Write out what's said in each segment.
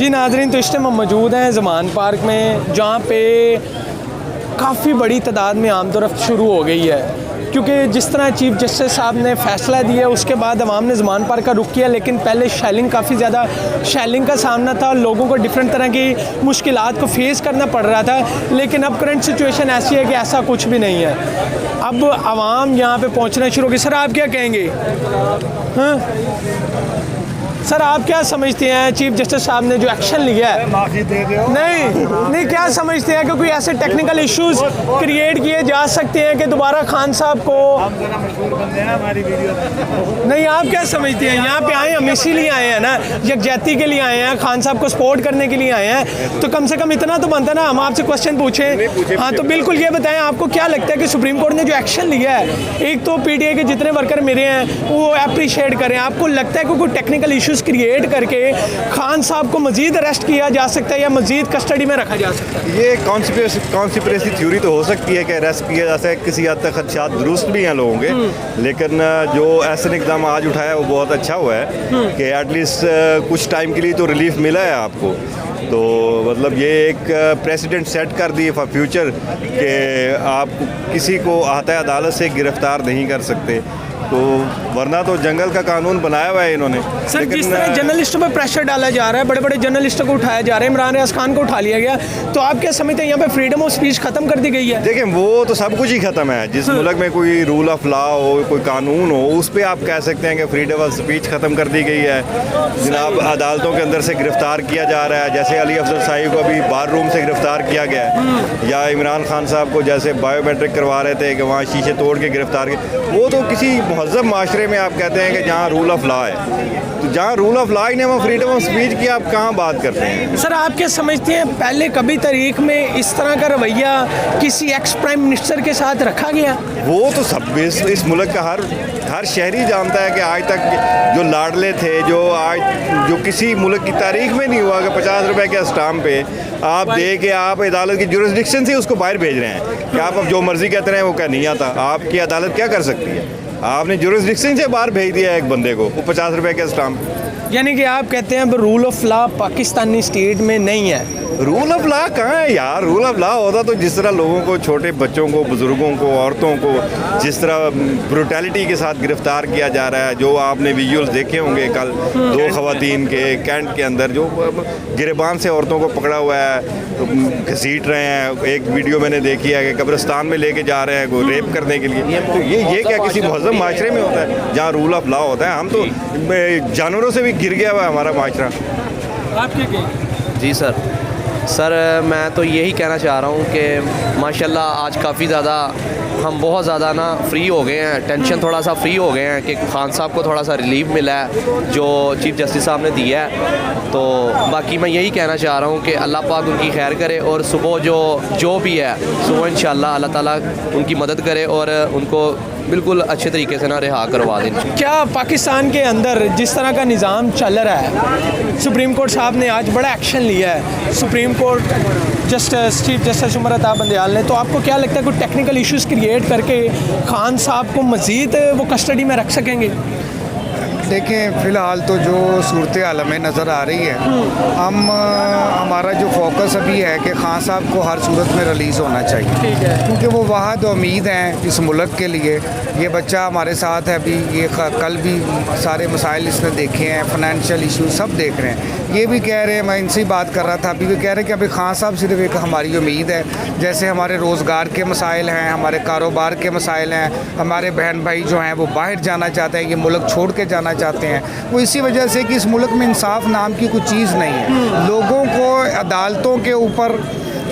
जी नाज़रीन, तो इस टाइम हम मौजूद हैं ज़मान पार्क में, जहाँ पे काफ़ी बड़ी तादाद में आमदोरफ्त शुरू हो गई है, क्योंकि जिस तरह चीफ जस्टिस साहब ने फ़ैसला दिया उसके बाद अवाम ने ज़मान पार्क का रुख किया। लेकिन पहले शेलिंग काफ़ी ज़्यादा शेलिंग का सामना था, लोगों को डिफरेंट तरह की मुश्किलात को फेस करना पड़ रहा था। लेकिन अब करंट सिचुएशन ऐसी है कि ऐसा कुछ भी नहीं है। अब आवाम यहाँ पे पहुँचना शुरू हो गई। सर आप क्या कहेंगे? हाँ सर, आप क्या समझते हैं चीफ जस्टिस साहब ने जो एक्शन लिया है? माफी दे दो। नहीं, क्या समझते हैं कि कोई ऐसे टेक्निकल इश्यूज क्रिएट किए जा सकते हैं कि दोबारा खान साहब को हम जरा मशहूर बंदे हैं, हमारी वीडियो नहीं, आप क्या समझते हैं? यहाँ पे आए हम इसीलिए आए हैं ना, यकजहती के लिए आए हैं, खान साहब को सपोर्ट करने के लिए आए हैं, तो कम से कम इतना तो बनता ना हम आपसे क्वेश्चन पूछें। हाँ, तो बिल्कुल ये बताएं, आपको क्या लगता है कि सुप्रीम कोर्ट ने जो एक्शन लिया है, एक तो PTA के जितने वर्कर मेरे हैं वो अप्रिशिएट करें, आपको लगता है कि कोई टेक्निकल इशूज़ क्रिएट करके खान साहब को मजीद अरेस्ट किया जा सकता है या मजीद कस्टडी में रखा जा सकता है? ये कॉन्स्पिरेसी थ्योरी तो हो सकती है कि अरेस्ट किया जा सकता है, किसी हद तक खदशात दुरुस्त भी हैं लोगों के, लेकिन जो ऐसा इकदाम आज उठाया वो बहुत अच्छा हुआ है कि एटलीस्ट कुछ टाइम के लिए तो रिलीफ मिला है आपको। तो मतलब ये एक प्रेसिडेंट सेट कर दिए फॉर फ्यूचर कि आप किसी को अहता अदालत से गिरफ्तार नहीं कर सकते, तो वरना तो जंगल का कानून बनाया हुआ है इन्होंने। सर, जिस तरह जर्नलिस्टों पर प्रेशर डाला जा रहा है, बड़े बड़े जर्नलिस्टों को उठाया जा रहा है, इमरान रियाज खान को उठा लिया गया, तो आप क्या समझते हैं यहाँ पे फ्रीडम ऑफ स्पीच खत्म कर दी गई है? देखिए, वो तो सब कुछ ही खत्म है। जिस मुल्क में कोई रूल ऑफ लॉ हो, कोई कानून हो, उस पर आप कह सकते हैं कि फ्रीडम ऑफ स्पीच खत्म कर दी गई है। जनाब, अदालतों के अंदर से गिरफ्तार किया जा रहा है, जैसे अली अफजल साहिब को अभी बार रूम से गिरफ्तार किया गया है, या इमरान खान साहब को जैसे बायोमेट्रिक करवा रहे थे कि वहाँ शीशे तोड़ के गिरफ्तार किया। वो तो किसी महज़ब माशरे में आप कहते हैं कि जहाँ रूल ऑफ लॉ है, तो जहाँ रूल ऑफ लॉ ही नहीं, वो फ्रीडम ऑफ स्पीच की आप कहाँ बात करते हैं? सर, आप क्या समझते हैं पहले कभी तारीख में इस तरह का रवैया किसी एक्स प्राइम मिनिस्टर के साथ रखा गया? वो तो सब इस मुल्क का हर शहरी जानता है कि आज तक जो लाडले थे, जो किसी मुल्क की तारीख में नहीं हुआ कि 50 रुपए के स्टाम्प पे आप दे के आप अदालत की जुरिस्डिक्शन से उसको बाहर भेज रहे हैं कि आप अब जो मर्जी कहते रहे वो क्या नहीं आता। आपकी अदालत क्या कर सकती है? आपने जुरिस्डिक्शन से बाहर भेज दिया एक बंदे को, वो 50 रुपए के स्टाम्प। यानी कि आप कहते हैं अब rule of law Pakistani state में नहीं है? रूल ऑफ लॉ कहाँ है यार? रूल ऑफ लॉ होता तो जिस तरह लोगों को, छोटे बच्चों को, बुजुर्गों को, औरतों को जिस तरह ब्रुटैलिटी के साथ गिरफ्तार किया जा रहा है, जो आपने विजुअल्स देखे होंगे कल 2 खवातीन के कैंट के अंदर जो गिरबान से औरतों को पकड़ा हुआ है, घसीट रहे हैं। एक वीडियो मैंने देखी है कि कब्रिस्तान में लेके जा रहे हैं रेप करने के लिए। तो ये क्या किसी महज़ब माशरे में होता है जहाँ रूल ऑफ लॉ होता है? हम तो जानवरों से भी गिर गया हुआ है हमारा माशरा। आप क्या कहेंगे? जी सर, मैं तो यही कहना चाह रहा हूँ कि माशाल्लाह आज काफ़ी ज़्यादा हम बहुत ज़्यादा ना फ्री हो गए हैं, टेंशन थोड़ा सा फ्री हो गए हैं कि खान साहब को थोड़ा सा रिलीफ मिला है जो चीफ जस्टिस साहब ने दिया है। तो बाकी मैं यही कहना चाह रहा हूँ कि अल्लाह पाक उनकी खैर करे और सुबह जो भी है सुबह इंशाल्लाह अल्लाह ताला उनकी मदद करे और उनको बिल्कुल अच्छे तरीके से ना रिहा करवा दें। क्या पाकिस्तान के अंदर जिस तरह का निज़ाम चल रहा है, सुप्रीम कोर्ट साहब ने आज बड़ा एक्शन लिया है, supreme court chief justice Umar Ata Bandial ने, तो आपको क्या लगता है कोई टेक्निकल इश्यूज़ क्रिएट करके खान साहब को मज़ीद वो कस्टडी में रख सकेंगे? देखें, फ़िलहाल तो जो सूरत हाल में नज़र आ रही है, हमारा जो फोकस अभी है कि खान साहब को हर सूरत में रिलीज़ होना चाहिए, ठीक है, क्योंकि वो वाहद उम्मीद हैं इस मुल्क के लिए। ये बच्चा हमारे साथ है अभी, ये कल भी सारे मसाइल इसने देखे हैं, फाइनेंशियल इशू सब देख रहे हैं। ये भी कह रहे हैं, मैं इनसे बात कर रहा था, अभी भी कह रहे हैं कि अभी खान साहब सिर्फ एक हमारी उम्मीद है। जैसे हमारे रोज़गार के मसाइल हैं, हमारे कारोबार के मसाइल हैं, हमारे बहन भाई जो हैं वो बाहर जाना चाहते हैं, ये मुल्क छोड़ के जाना चाहते हैं, वो इसी वजह से कि इस मुल्क में इंसाफ नाम की कोई चीज़ नहीं है। लोगों को अदालतों के ऊपर,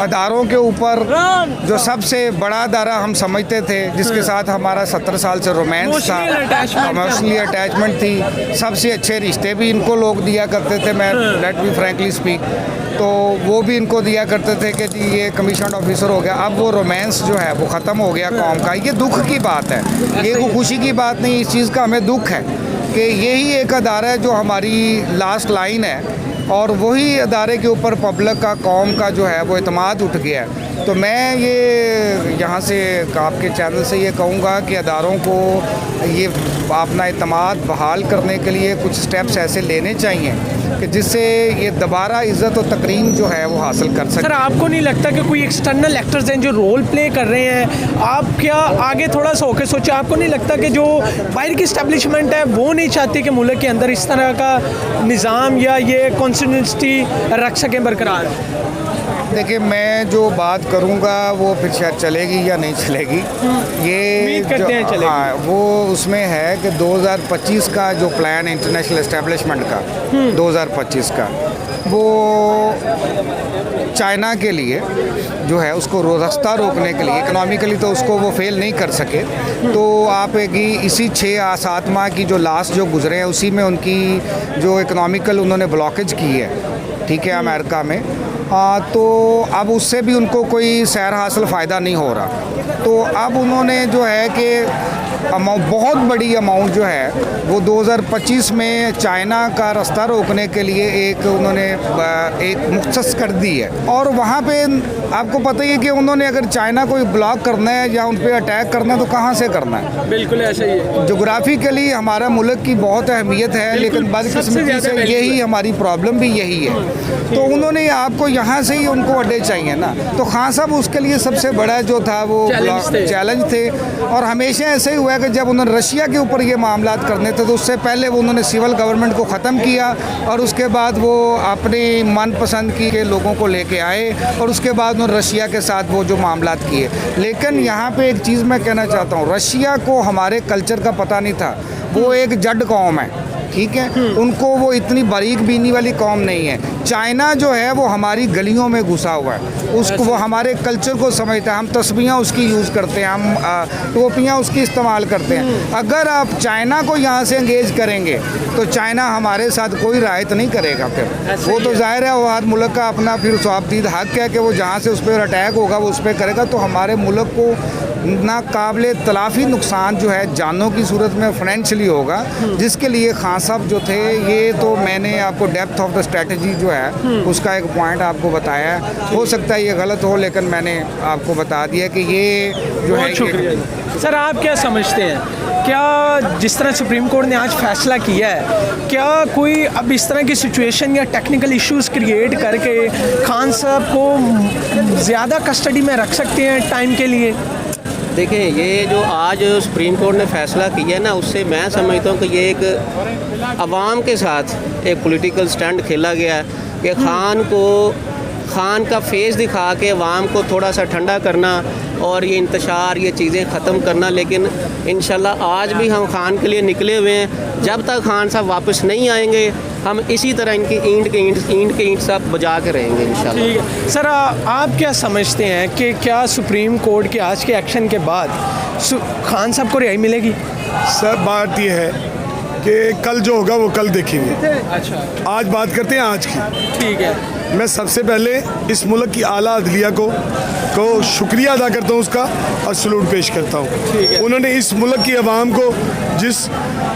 अदारों के ऊपर, जो सबसे बड़ा अदारा हम समझते थे, जिसके साथ हमारा 17 साल से रोमांस था, इमोशनली अटैचमेंट थी, सबसे अच्छे रिश्ते भी इनको लोग दिया करते थे, मैं लेट मी फ्रैंकली स्पीक, तो वो भी इनको दिया करते थे कि जी ये कमीशन ऑफिसर हो गया। अब वो रोमांस जो है वो ख़त्म हो गया कौम का। ये दुख की बात है, ये कोई खुशी की बात नहीं। इस चीज़ का हमें दुख है कि यही एक अदारा है जो हमारी लास्ट लाइन है, और वही अदारे के ऊपर पब्लिक का, कौम का जो है वो एतमाद उठ गया है। तो मैं ये यहाँ से आपके चैनल से ये कहूँगा कि अदारों को ये अपना एतमाद बहाल करने के लिए कुछ स्टेप्स ऐसे लेने चाहिए कि जिससे ये दोबारा इज़्ज़त और तकरीम जो है वो हासिल कर सर सके। आपको नहीं लगता कि कोई एक्सटर्नल एक्टर्स हैं जो रोल प्ले कर रहे हैं, आप क्या आगे थोड़ा सा होकर सोचे, आपको नहीं लगता कि जो बाहर की इस्टेब्लिशमेंट है वो नहीं चाहती कि मुल्क के अंदर इस तरह का निज़ाम या ये कॉन्स्टिट्यूंसी रख सकें बरकरार? देखिए, मैं जो बात करूंगा वो फिर शायद चलेगी या नहीं चलेगी, ये उम्मीद करते हैं चलेगी। हाँ, वो उसमें है कि 2025 का जो प्लान इंटरनेशनल एस्टेब्लिशमेंट का 2025 का, वो चाइना के लिए जो है उसको रास्ता रोकने के लिए, इकोनॉमिकली तो उसको वो फेल नहीं कर सके, तो आप इसी 6-7 माह की जो लास्ट जो गुजरे हैं उसी में उनकी जो इकोनॉमिकल उन्होंने ब्लॉकेज की है, ठीक है, अमेरिका में, तो अब उससे भी उनको कोई सैर हासिल फ़ायदा नहीं हो रहा। तो अब उन्होंने जो है कि बहुत बड़ी अमाउंट जो है वो 2025 में चाइना का रास्ता रोकने के लिए उन्होंने एक मुख्तस कर दी है। और वहाँ पे आपको पता ही है कि उन्होंने अगर चाइना को ब्लॉक करना है या उन पर अटैक करना है तो कहाँ से करना है। बिल्कुल ऐसा ही है। जोग्राफिकली हमारा मुल्क की बहुत अहमियत है, लेकिन बदकिस्मती से यही हमारी प्रॉब्लम भी यही है। तो उन्होंने आपको यहाँ से ही उनको अड्डे चाहिए ना, तो खान साहब उसके लिए सबसे बड़ा जो था वो चैलेंज थे। और हमेशा ऐसे ही हुआ है कि जब उन्होंने रशिया के ऊपर ये मामला करने थे तो उससे पहले वो उन्होंने सिविल गवर्नमेंट को ख़त्म किया और उसके बाद वो अपनी मनपसंद की के लोगों को लेके आए और उसके बाद उन्होंने रशिया के साथ वो जो मामला किए। लेकिन यहाँ पे एक चीज़ मैं कहना चाहता हूँ, रशिया को हमारे कल्चर का पता नहीं था, वो एक जड कौम है, ठीक है, उनको वो इतनी बारीक बीनी वाली कौम नहीं है। चाइना जो है वो हमारी गलियों में घुसा हुआ है, उसको वो हमारे कल्चर को समझता है, हम तस्बीहां उसकी यूज़ करते हैं, हम टोपियां उसकी इस्तेमाल करते हैं। अगर आप चाइना को यहाँ से एंगेज करेंगे तो चाइना हमारे साथ कोई रायत नहीं करेगा। फिर वो तो जाहिर है वो हर मुल्क का अपना फिर स्वाबदीद हक है कि वो जहाँ से उस पर अटैक होगा वो उस पर करेगा। तो हमारे मुल्क को नाकाबिले तलाफ़ी नुकसान जो है जानों की सूरत में फाइनेंशियली होगा, जिसके लिए खान साहब जो थे, ये तो मैंने आपको डेप्थ ऑफ द स्ट्रेटजी जो है उसका एक पॉइंट आपको बताया है। हो सकता है ये गलत हो, लेकिन मैंने आपको बता दिया कि ये जो है। शुक्रिया सर। आप क्या समझते हैं, क्या जिस तरह सुप्रीम कोर्ट ने आज फैसला किया है, क्या कोई अब इस तरह की सिचुएशन या टेक्निकल इश्यूज क्रिएट करके खान साहब को ज़्यादा कस्टडी में रख सकते हैं टाइम के लिए? देखें, ये जो आज सुप्रीम कोर्ट ने फ़ैसला किया है ना, उससे मैं समझता हूँ कि ये एक अवाम के साथ एक पॉलिटिकल स्टैंड खेला गया है कि खान का फेस दिखा के अवाम को थोड़ा सा ठंडा करना और ये इंतशार, ये चीज़ें ख़त्म करना। लेकिन इंशाल्लाह आज भी हम खान के लिए निकले हुए हैं। जब तक खान साहब वापस नहीं आएंगे हम इसी तरह इनकी ईंट के ईंट सब बजा के रहेंगे इंशाल्लाह। ठीक है सर, आप क्या समझते हैं कि क्या सुप्रीम कोर्ट के आज के एक्शन के बाद खान साहब को रिहाई मिलेगी? सर बात यह है कि कल जो होगा वो कल देखेंगे। अच्छा, आज बात करते हैं आज की। ठीक है। मैं सबसे पहले इस मुल्क की आला अदलिया को शुक्रिया अदा करता हूँ उसका और सलूट पेश करता हूँ। उन्होंने इस मुल्क की आवाम को जिस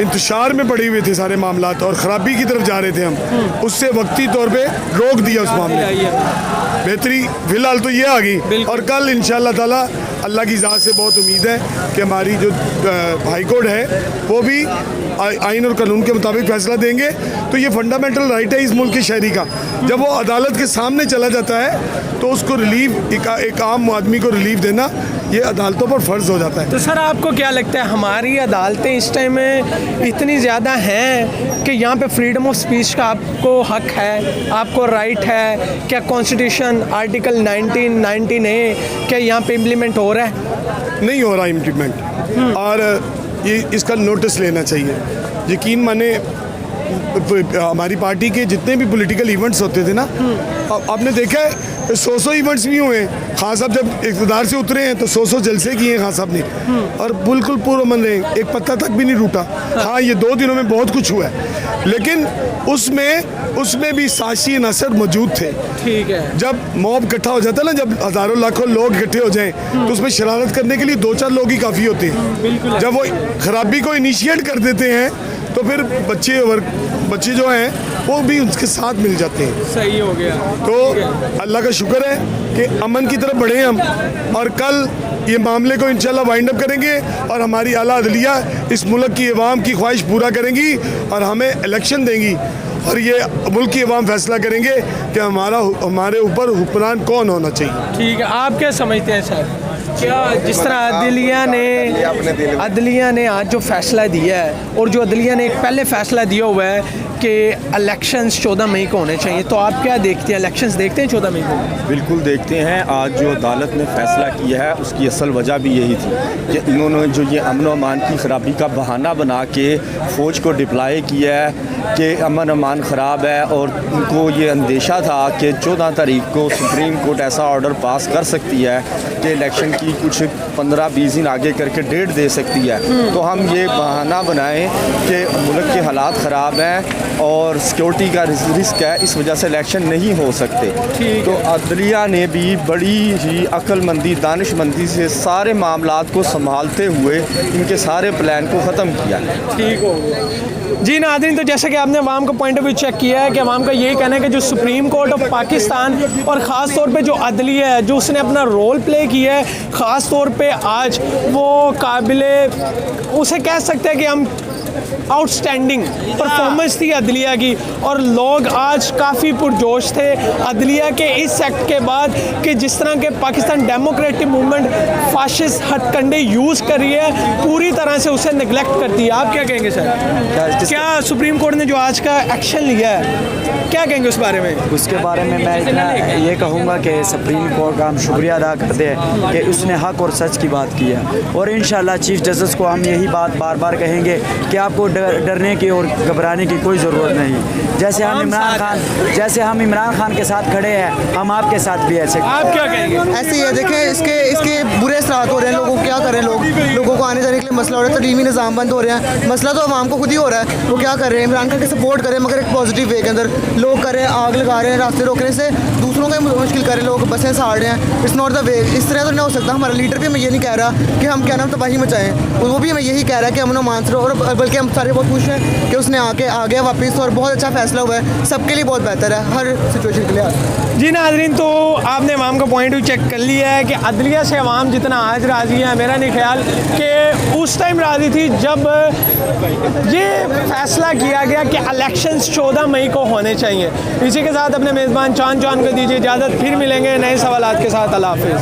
इंतशार में पड़े हुए थे सारे मामलात और ख़राबी की तरफ जा रहे थे हम, उससे वक्ती तौर पे रोक दिया उस मामले में। बेहतरी फ़िलहाल तो ये आ गई और कल इंशाअल्लाह ताला अल्लाह की ज़ात से बहुत उम्मीद है कि हमारी जो हाई कोर्ट है वो भी आइन और कानून के मुताबिक फैसला देंगे। तो ये फंडामेंटल राइट है इस मुल्क के शहरी का। जब वो अदालत के सामने चला जाता है तो उसको रिलीफ, एक आम आदमी को रिलीफ देना ये अदालतों पर फ़र्ज़ हो जाता है। तो सर आपको क्या लगता है, हमारी अदालतें इस टाइम में इतनी ज़्यादा हैं कि यहाँ पे फ्रीडम ऑफ स्पीच का आपको हक है, आपको राइट है? क्या कॉन्स्टिट्यूशन आर्टिकल 19A क्या यहाँ पे इम्प्लीमेंट हो रहा है? नहीं हो रहा इम्प्लीमेंट और ये इसका नोटिस लेना चाहिए। यकीन माने हमारी पार्टी के जितने भी पॉलिटिकल इवेंट्स होते थे ना, आपने देखा है 100 इवेंट्स भी हुए हैं। खान साहब जब इक़्तिदार से उतरे हैं तो 100 जलसे किए हैं खान साहब ने और बिल्कुल पुरअमन रहे, एक पत्ता तक भी नहीं टूटा। हाँ, ये 2 दिनों में बहुत कुछ हुआ है, लेकिन उसमें भी साजिशी अनासर मौजूद थे। ठीक है। जब मॉब इकट्ठा हो जाता है ना, जब हज़ारों लाखों लोग इकट्ठे हो जाएं तो उसमें शरारत करने के लिए 2-4 लोग ही काफ़ी होते हैं। जब वो खराबी को इनिशिएट कर देते हैं तो फिर बच्चे जो हैं वो भी उसके साथ मिल जाते हैं। सही हो गया। तो अल्लाह का शुक्र है कि अमन की तरफ बढ़े हम और कल ये मामले को इंशाल्लाह वाइंड अप करेंगे और हमारी आला अदलिया इस मुल्क की अवाम की ख्वाहिश पूरा करेंगी और हमें इलेक्शन देंगी और ये मुल्क की अवाम फैसला करेंगे कि हमारे ऊपर हुक्मरान कौन होना चाहिए। ठीक है, आप क्या समझते हैं सर? क्या जिस तरह अदलिया ने आज जो फैसला दिया है और जो अदलिया ने एक पहले फैसला दिया हुआ है कि इलेक्शंस 14 मई को होने चाहिए, तो आप क्या देखते हैं? इलेक्शंस देखते हैं 14 मई को? बिल्कुल देखते हैं। आज जो अदालत ने फ़ैसला किया है उसकी असल वजह भी यही थी कि इन्होंने जो ये अमन अमान की ख़राबी का बहाना बना के फ़ौज को डिप्लाई किया है कि अमन अमान ख़राब है, और उनको ये अंदेशा था कि 14 तारीख को सुप्रीम कोर्ट ऐसा ऑर्डर पास कर सकती है कि इलेक्शन की कुछ 15-20 दिन आगे करके डेट दे सकती है। तो हम ये बहाना बनाएं कि मुल्क के हालात ख़राब हैं और सिक्योरिटी का रिस्क है, इस वजह से इलेक्शन नहीं हो सकते। तो अदलिया ने भी बड़ी ही अक्लमंदी दानिशमंदी से सारे मामलात को संभालते हुए इनके सारे प्लान को ख़त्म किया। ठीक हो गया जी। नाज़रीन, तो जैसे कि आपने अवाम का पॉइंट ऑफ व्यू चेक किया है कि अवाम का यही कहना है कि जो सुप्रीम कोर्ट ऑफ पाकिस्तान और ख़ास तौर पे जो अदलिया है, जो उसने अपना रोल प्ले किया है, ख़ास तौर पे आज वो काबिले उसे कह सकते हैं कि हम आउटस्टैंडिंग परफॉर्मेंस थी अदलिया की, और लोग आज काफ़ी पुरजोश थे अदलिया के इस एक्ट के बाद कि जिस तरह के पाकिस्तान डेमोक्रेटिक मूवमेंट फाशिस्ट हथकंडे यूज़ कर रही है, पूरी तरह से उसे निगलेक्ट करती है। आप क्या कहेंगे सर? क्या सुप्रीम कोर्ट ने जो आज का एक्शन लिया है, क्या कहेंगे उस बारे में? उसके बारे में मैं इतना ये कहूँगा कि सुप्रीम कोर्ट का हम शुक्रिया अदा करते हैं कि उसने हक और सच की बात की है, और इंशाल्लाह चीफ जस्टिस को हम यही बात बार बार कहेंगे कि आपको डरने की और घबराने की कोई ज़रूरत नहीं। जैसे हम इमरान खान के साथ खड़े हैं, हम आपके साथ भी ऐसे। आप क्या कहेंगे? ऐसे ही है, देखें इसके बुरे असरात हो रहे हैं, लोगों को क्या कर रहे हैं, लोगों को आने जाने के लिए मसला हो रहा है, तलीमी निज़ाम बंद हो रहे हैं, मसला तो आवाम को खुद ही हो रहा है। वो क्या कर रहे हैं? इमरान खान के सपोर्ट करें मगर एक पॉजिटिव वे के अंदर, लोग कर रहे हैं आग लगा रहे हैं, रास्ते रोकने से दूसरों का मुश्किल कर रहे हैं, लोग बसें साड़ रहे हैं। It's not the way. इस तरह तो नहीं हो सकता। हमारा लीडर भी हमें ये नहीं कह रहा कि हम क्या नाम तबाही मचाएं, वो भी हमें यही कह रहा है कि अमन मान रहे, और बल्कि हम सारे बहुत खुश हैं कि उसने आ गया वापस, और बहुत अच्छा फैसला हुआ है, सबके लिए बहुत बेहतर है हर सिचुएशन के लिए। जी नाज़रीन, तो आपने अवाम का पॉइंट व्यू चेक कर लिया है कि अदलिया से अवाम जितना आज राज़ी है, मेरा नहीं ख्याल कि उस टाइम राज़ी थी जब ये फैसला किया गया कि इलेक्शंस 14 मई को होने चाहिए। इसी के साथ अपने मेज़बान चांद को दीजिए इजाज़त, फिर मिलेंगे नए सवालात के साथ। अल्लाह हाफ़िज़।